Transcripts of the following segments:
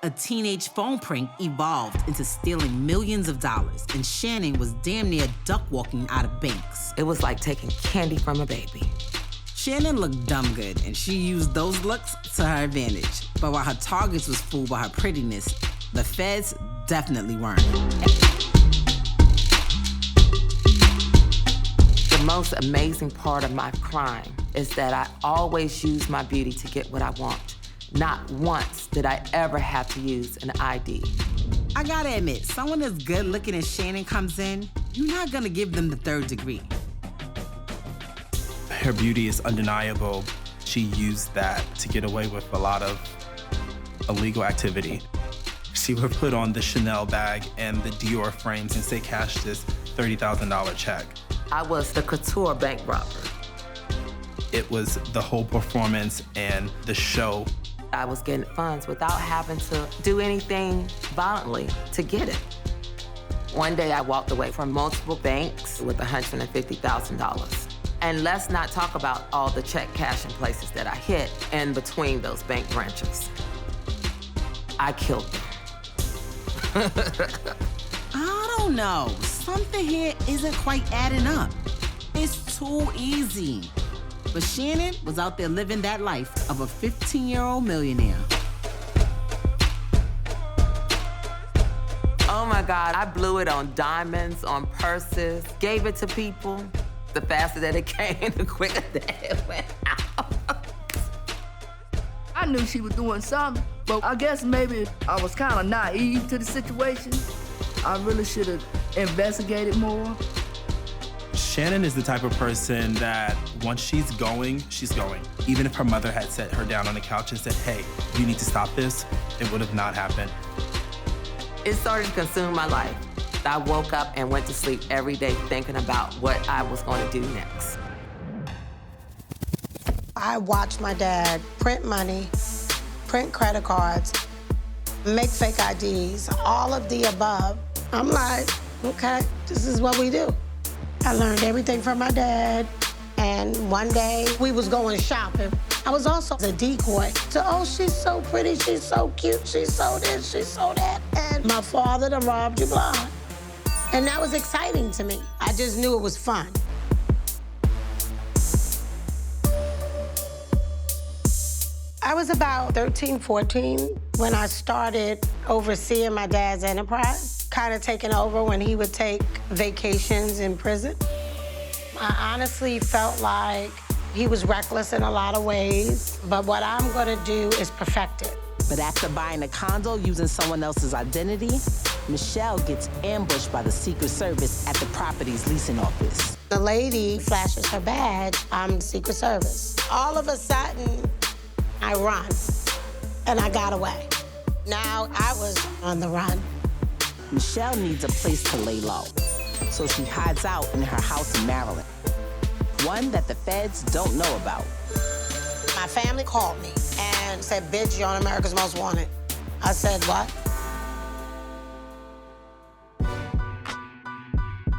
A teenage phone prank evolved into stealing millions of dollars, and Shannon was damn near duck walking out of banks. It was like taking candy from a baby. Shannon looked dumb good, and she used those looks to her advantage. But while her targets was fooled by her prettiness, the feds definitely weren't. The most amazing part of my crime is that I always use my beauty to get what I want. Not once did I ever have to use an ID. I gotta admit, someone as good looking as Shannon comes in, you're not gonna give them the third degree. Her beauty is undeniable. She used that to get away with a lot of illegal activity. She would put on the Chanel bag and the Dior frames and say, cash this $30,000 check. I was the couture bank robber. It was the whole performance and the show. I was getting funds without having to do anything violently to get it. One day I walked away from multiple banks with $150,000. And let's not talk about all the check cashing places that I hit in between those bank branches. I killed them. I don't know. Something here isn't quite adding up. It's too easy. But Shannon was out there living that life of a 15-year-old millionaire. Oh my God, I blew it on diamonds, on purses, gave it to people. The faster that it came, the quicker that it went out. I knew she was doing something, but I guess maybe I was kind of naive to the situation. I really should have investigated more. Shannon is the type of person that once she's going, she's going. Even if her mother had set her down on the couch and said, hey, you need to stop this, it would have not happened. It started to consume my life. I woke up and went to sleep every day thinking about what I was going to do next. I watched my dad print money, print credit cards, make fake IDs, all of the above. I'm like, okay, this is what we do. I learned everything from my dad, and one day we was going shopping. I was also a decoy to, oh, she's so pretty, she's so cute, she's so this, she's so that. And my father done robbed you blind. And that was exciting to me. I just knew it was fun. I was about 13, 14 when I started overseeing my dad's enterprise, kind of taking over when he would take vacations in prison. I honestly felt like he was reckless in a lot of ways, but what I'm gonna do is perfect it. But after buying a condo using someone else's identity, Michele gets ambushed by the Secret Service at the property's leasing office. The lady flashes her badge, I'm the Secret Service. All of a sudden, I run, and I got away. Now I was on the run. Michele needs a place to lay low, so she hides out in her house in Maryland, one that the feds don't know about. My family called me and said, bitch, you're on America's Most Wanted. I said, what?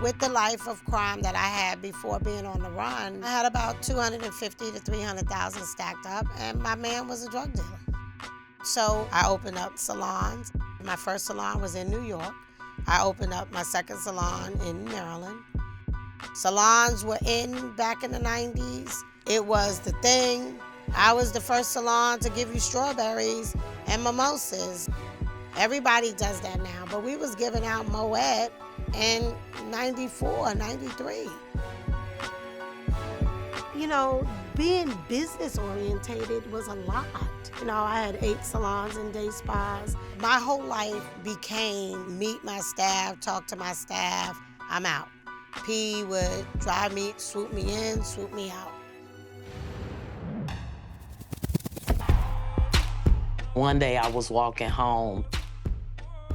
With the life of crime that I had before being on the run, I had about $250,000 to $300,000 stacked up, and my man was a drug dealer. So I opened up salons. My first salon was in New York. I opened up my second salon in Maryland. Salons were in back in the 90s. It was the thing. I was the first salon to give you strawberries and mimosas. Everybody does that now, but we was giving out Moet in 94, 93. You know, being business-orientated was a lot. You know, I had 8 salons and day spas. My whole life became meet my staff, talk to my staff, I'm out. P would drive me, swoop me in, swoop me out. One day I was walking home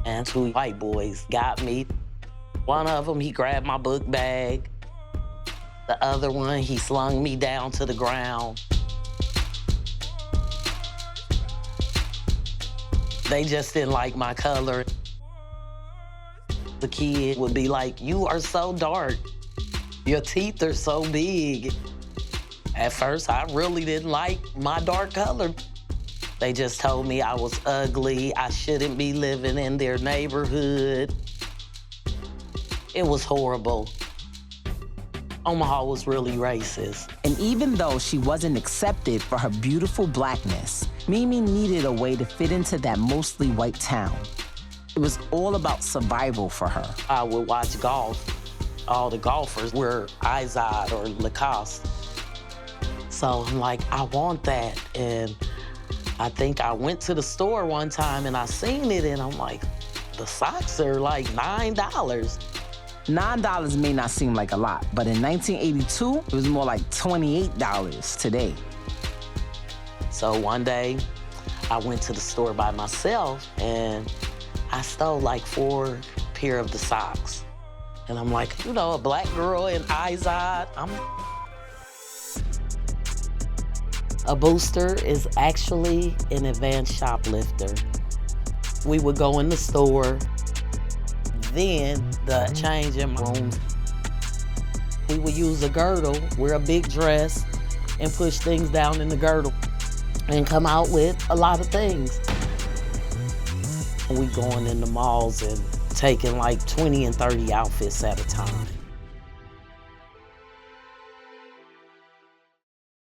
and 2 white boys got me. One of them, he grabbed my book bag. The other one, he slung me down to the ground. They just didn't like my color. The kid would be like, you are so dark. Your teeth are so big. At first, I really didn't like my dark color. They just told me I was ugly, I shouldn't be living in their neighborhood. It was horrible. Omaha was really racist. And even though she wasn't accepted for her beautiful blackness, Mimi needed a way to fit into that mostly white town. It was all about survival for her. I would watch golf. All the golfers were Izod or Lacoste. So I'm like, I want that. And I think I went to the store one time and I seen it and I'm like, the socks are like $9. $9 may not seem like a lot, but in 1982, it was more like $28 today. So one day, I went to the store by myself and I stole like 4 pair of the socks. And I'm like, you know, a black girl in Izod, A booster is actually an advanced shoplifter. We would go in the store, then the changing rooms. We would use a girdle, wear a big dress, and push things down in the girdle and come out with a lot of things. We going in the malls and taking like 20 and 30 outfits at a time.